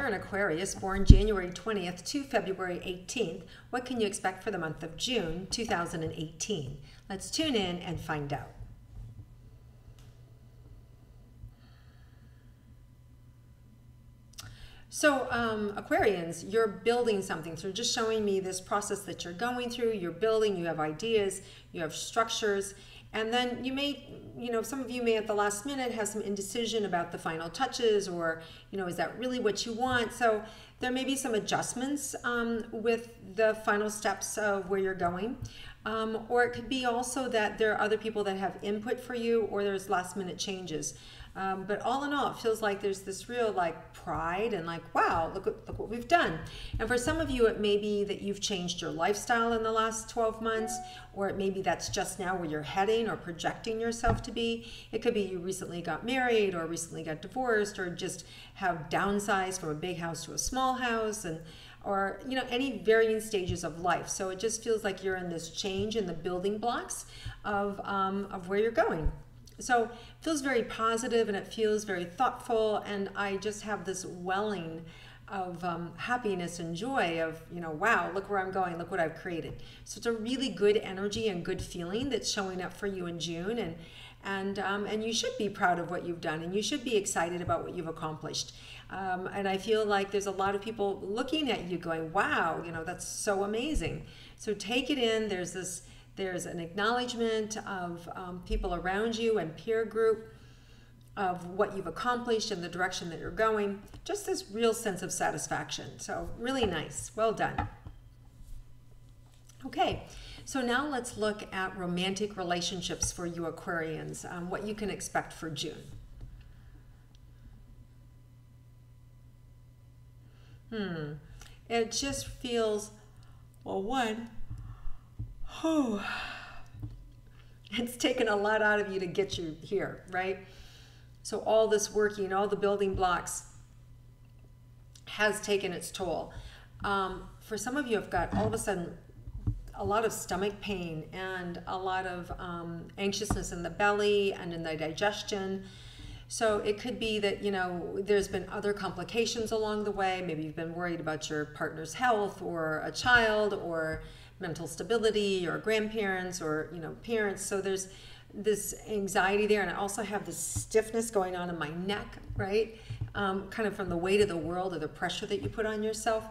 you're an Aquarius born January 20th to February 18th, what can you expect for the month of June 2018? Let's tune in and find out. So Aquarians, you're building something. So just showing me this process that you're going through, you're building, you have ideas, you have structures, and then you may, some of you may at the last minute have some indecision about the final touches, or, is that really what you want? So there may be some adjustments with the final steps of where you're going. Or it could be also that there are other people that have input for you, or there's last minute changes. But all in all, it feels like there's this real pride and wow, look what we've done. And for some of you, it may be that you've changed your lifestyle in the last 12 months, or it may be that's just now where you're heading or projecting yourself to be. It could be you recently got married or recently got divorced, or just have downsized from a big house to a small house, or any varying stages of life. So it just feels like you're in this change in the building blocks of where you're going. So it feels very positive and it feels very thoughtful, and I just have this welling of happiness and joy of, wow, look where I'm going, look what I've created. So it's a really good energy and good feeling that's showing up for you in June, and you should be proud of what you've done, and you should be excited about what you've accomplished. And I feel like there's a lot of people looking at you going, wow, that's so amazing. So take it in. There's an acknowledgement of people around you and peer group of what you've accomplished and the direction that you're going. Just this real sense of satisfaction. So really nice. Well done. Okay, so now let's look at romantic relationships for you Aquarians, what you can expect for June. It just feels, it's taken a lot out of you to get you here, right? So all this working, all the building blocks has taken its toll. For some of you have got all of a sudden a lot of stomach pain and a lot of anxiousness in the belly and in the digestion. So it could be that, there's been other complications along the way. Maybe you've been worried about your partner's health, or a child, or mental stability, or grandparents, or, parents. So there's this anxiety there. And I also have this stiffness going on in my neck, right? Kind of from the weight of the world, or the pressure that you put on yourself.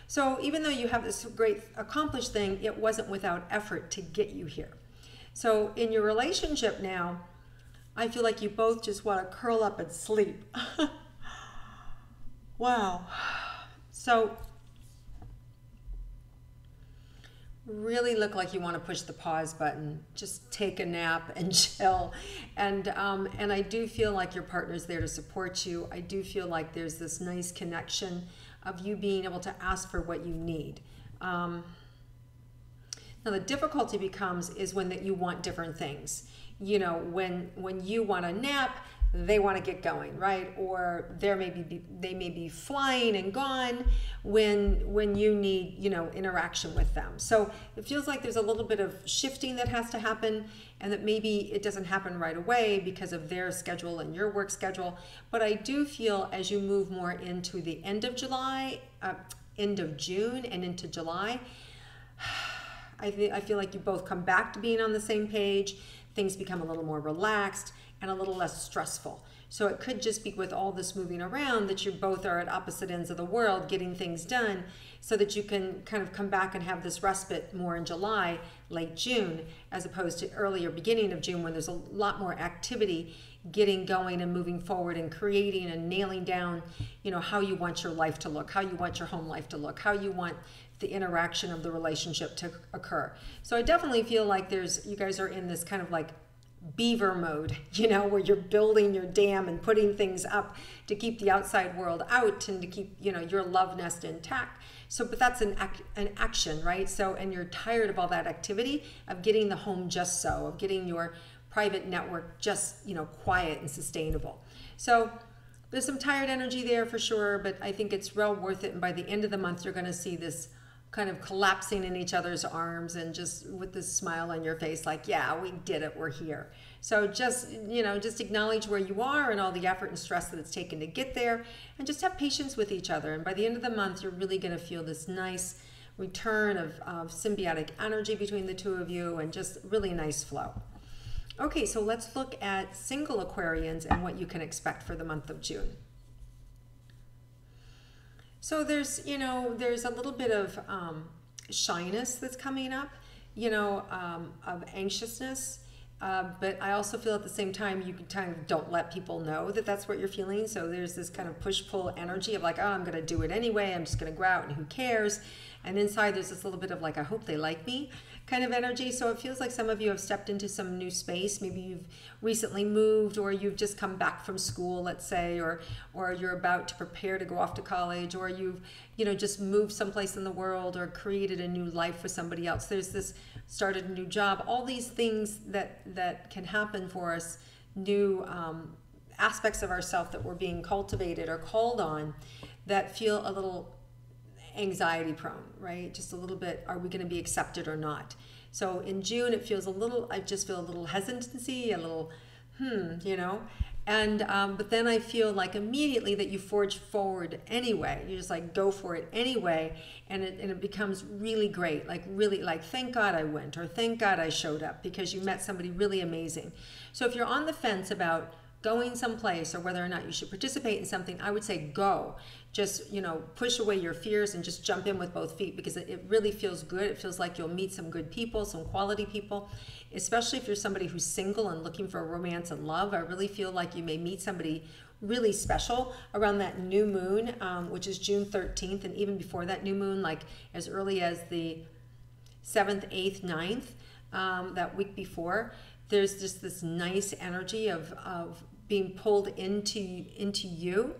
So even though you have this great accomplished thing, it wasn't without effort to get you here. So in your relationship now, I feel like you both just want to curl up and sleep. Wow. So really look like you want to push the pause button, just take a nap and chill. And I do feel like your partner's there to support you. I do feel like there's this nice connection of you being able to ask for what you need. Now the difficulty is when you want different things. When you want a nap, they want to get going, right? Or they may be flying and gone when you need, interaction with them. So it feels like there's a little bit of shifting that has to happen, and that maybe it doesn't happen right away because of their schedule and your work schedule. But I do feel as you move more into the end of June and into July, I feel like you both come back to being on the same page. Things become a little more relaxed and a little less stressful. So it could just be with all this moving around that you both are at opposite ends of the world getting things done, so that you can kind of come back and have this respite more in July, late June, as opposed to earlier beginning of June, when there's a lot more activity getting going and moving forward and creating and nailing down, how you want your life to look, how you want your home life to look, how you want the interaction of the relationship to occur. So I definitely feel like you guys are in this kind of beaver mode, where you're building your dam and putting things up to keep the outside world out and to keep, your love nest intact. So, but that's an action, right? So, and you're tired of all that activity of getting the home just so, of getting your private network just, quiet and sustainable. So there's some tired energy there for sure, but I think it's well worth it. And by the end of the month, you're going to see this kind of collapsing in each other's arms and just with this smile on your face, like, yeah, we did it, we're here. So just, just acknowledge where you are and all the effort and stress that it's taken to get there, and just have patience with each other. And by the end of the month, you're really going to feel this nice return of symbiotic energy between the two of you, and just really nice flow. Okay, so let's look at single Aquarians and what you can expect for the month of June. So there's a little bit of shyness that's coming up, of anxiousness. But I also feel at the same time, you kind of don't let people know that that's what you're feeling. So there's this kind of push-pull energy of like, oh, I'm going to do it anyway. I'm just going to go out and who cares? And inside there's this little bit of like, I hope they like me kind of energy. So it feels like some of you have stepped into some new space. Maybe you've recently moved, or you've just come back from school, let's say, or you're about to prepare to go off to college, or you've, just moved someplace in the world, or created a new life with somebody else. There's this, started a new job, all these things that can happen for us, new aspects of ourselves that we're being cultivated or called on, that feel a little anxiety prone, right? Just a little bit, are we going to be accepted or not? So in June, it feels I just feel a little hesitancy, a little, and but then I feel like immediately that you forge forward anyway. You just like go for it anyway, and it becomes really great, like really like, thank God I went, or thank God I showed up, because you met somebody really amazing. So if you're on the fence about going someplace or whether or not you should participate in something, I would say go. Just, push away your fears and just jump in with both feet, because it really feels good. It feels like you'll meet some good people, some quality people, especially if you're somebody who's single and looking for romance and love. I really feel like you may meet somebody really special around that new moon, which is June 13th, and even before that new moon, like as early as the 7th, 8th, 9th, that week before. There's just this nice energy of being pulled into you,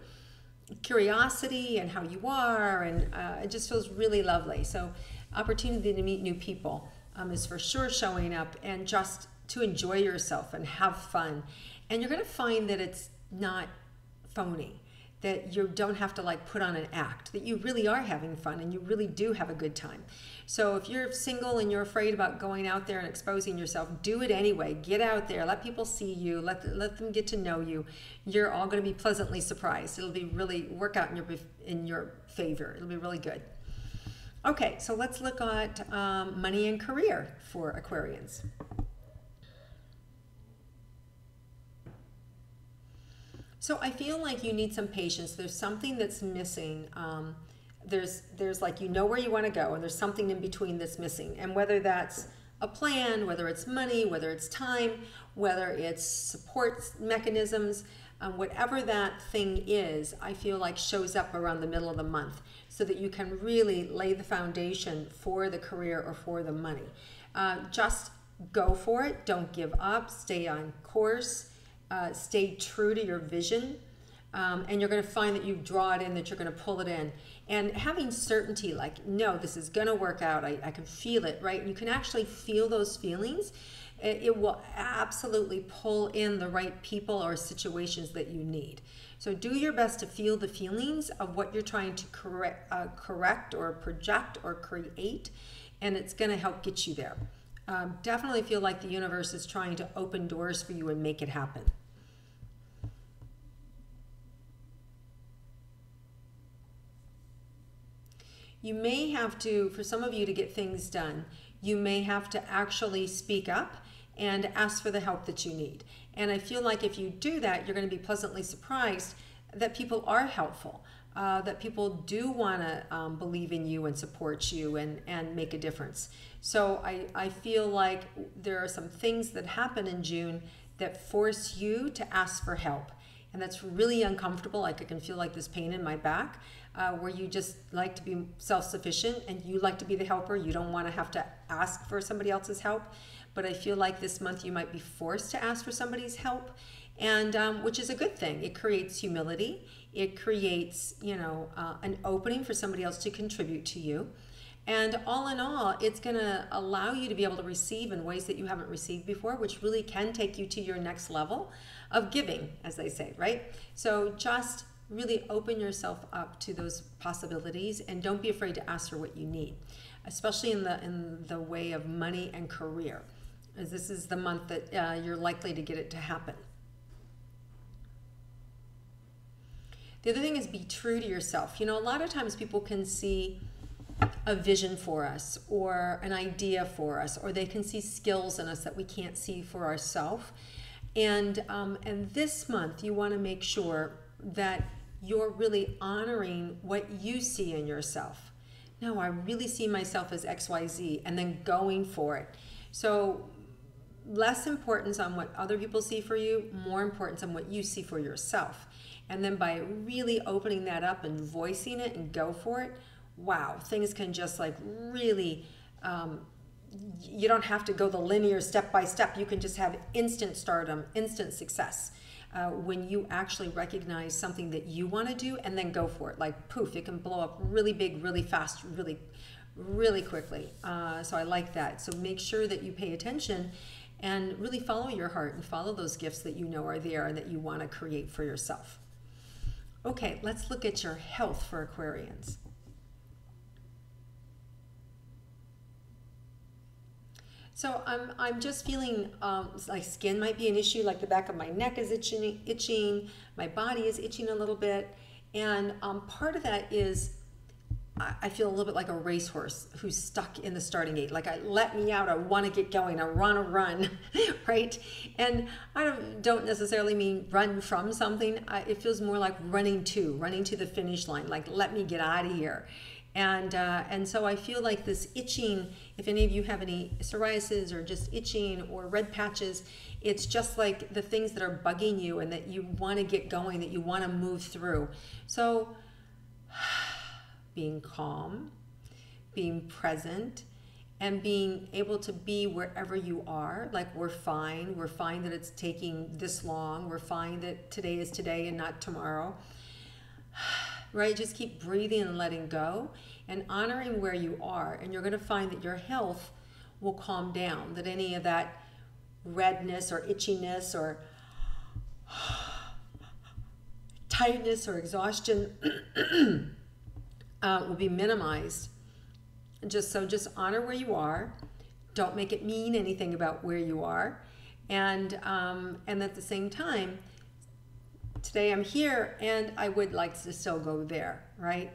curiosity and how you are, and it just feels really lovely. So opportunity to meet new people is for sure showing up, and just to enjoy yourself and have fun. And you're going to find that it's not phony, that you don't have to like put on an act, that you really are having fun and you really do have a good time. So if you're single and you're afraid about going out there and exposing yourself, do it anyway. Get out there, let people see you, let them get to know you. You're all going to be pleasantly surprised. It'll be really work out in your favor. It'll be really good. Okay, so let's look at money and career for Aquarians. So I feel like you need some patience. There's something that's missing. There's like, where you want to go, and there's something in between that's missing. And whether that's a plan, whether it's money, whether it's time, whether it's support mechanisms, whatever that thing is, I feel like shows up around the middle of the month, so that you can really lay the foundation for the career or for the money. Just go for it. Don't give up. Stay on course. Stay true to your vision, and you're going to find that you draw it in, that you're going to pull it in. And having certainty, like, no, this is going to work out. I can feel it, right? And you can actually feel those feelings. It will absolutely pull in the right people or situations that you need. So do your best to feel the feelings of what you're trying to correct or project or create, and it's going to help get you there. Definitely feel like the universe is trying to open doors for you and make it happen. You may have to, for some of you to get things done, you may have to actually speak up and ask for the help that you need. And I feel like if you do that, you're going to be pleasantly surprised that people are helpful, that people do want to believe in you and support you and make a difference. So I feel like there are some things that happen in June that force you to ask for help. And that's really uncomfortable. Like I can feel like this pain in my back, where you just like to be self-sufficient and you like to be the helper. You don't want to have to ask for somebody else's help. But I feel like this month you might be forced to ask for somebody's help, and which is a good thing. It creates humility. It creates, an opening for somebody else to contribute to you. And all in all, it's going to allow you to be able to receive in ways that you haven't received before, which really can take you to your next level of giving, as they say, right? So just really open yourself up to those possibilities, and don't be afraid to ask for what you need, especially in the way of money and career, as this is the month that you're likely to get it to happen. The other thing is be true to yourself. You know, a lot of times people can see a vision for us or an idea for us, or they can see skills in us that we can't see for ourselves. And this month you want to make sure that you're really honoring what you see in yourself. No, I really see myself as XYZ, and then going for it. So less importance on what other people see for you, more importance on what you see for yourself. And then by really opening that up and voicing it and go for it, wow, things can just like really, you don't have to go the linear step by step. You can just have instant stardom, instant success. When you actually recognize something that you want to do and then go for it. Like poof, it can blow up really big, really fast, really quickly. So I like that. So make sure that you pay attention and really follow your heart and follow those gifts that you know are there and that you want to create for yourself. Okay, let's look at your health for Aquarians. So I'm just feeling like skin might be an issue, like the back of my neck is itching, my body is itching a little bit, and part of that is I feel a little bit like a racehorse who's stuck in the starting gate. Like, let me out, I want to get going, I want to run, right? And I don't necessarily mean run from something. It feels more like running to the finish line, like let me get out of here. And so I feel like this itching, if any of you have any psoriasis or just itching or red patches, it's just like the things that are bugging you and that you want to get going, that you want to move through. So being calm, being present, and being able to be wherever you are. Like, we're fine that it's taking this long, we're fine that today is today and not tomorrow. Right? Just keep breathing and letting go and honoring where you are, and you're going to find that your health will calm down, that any of that redness or itchiness or tightness or exhaustion will be minimized. Just honor where you are. Don't make it mean anything about where you are, and at the same time, today I'm here and I would like to still go there, right?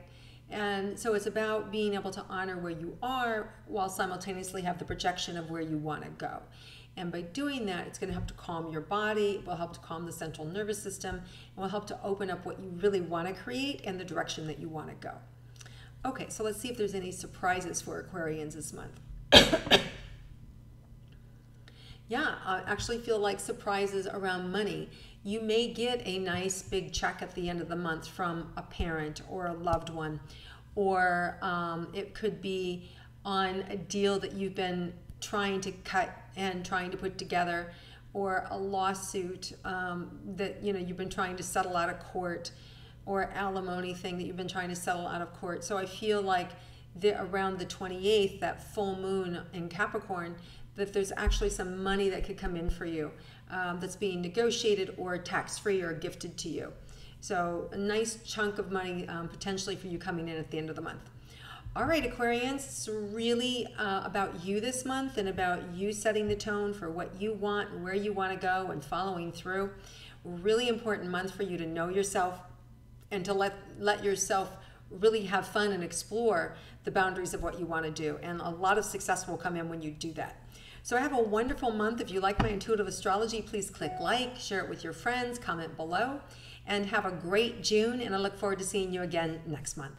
And so it's about being able to honor where you are while simultaneously have the projection of where you want to go. And by doing that, it's going to help to calm your body, it will help to calm the central nervous system, and will help to open up what you really want to create and the direction that you want to go. Okay, so let's see if there's any surprises for Aquarians this month. Yeah, I actually feel like surprises around money. You may get a nice big check at the end of the month from a parent or a loved one, or it could be on a deal that you've been trying to cut and trying to put together, or a lawsuit that you've been trying to settle out of court, or alimony thing that you've been trying to settle out of court. So I feel like around the 28th, that full moon in Capricorn, that there's actually some money that could come in for you that's being negotiated or tax-free or gifted to you. So a nice chunk of money potentially for you coming in at the end of the month. All right, Aquarians, it's really about you this month and about you setting the tone for what you want and where you want to go and following through. Really important month for you to know yourself and to let yourself really have fun and explore the boundaries of what you want to do. And a lot of success will come in when you do that. So have a wonderful month. If you like my intuitive astrology, please click like, share it with your friends, comment below, and have a great June. And I look forward to seeing you again next month.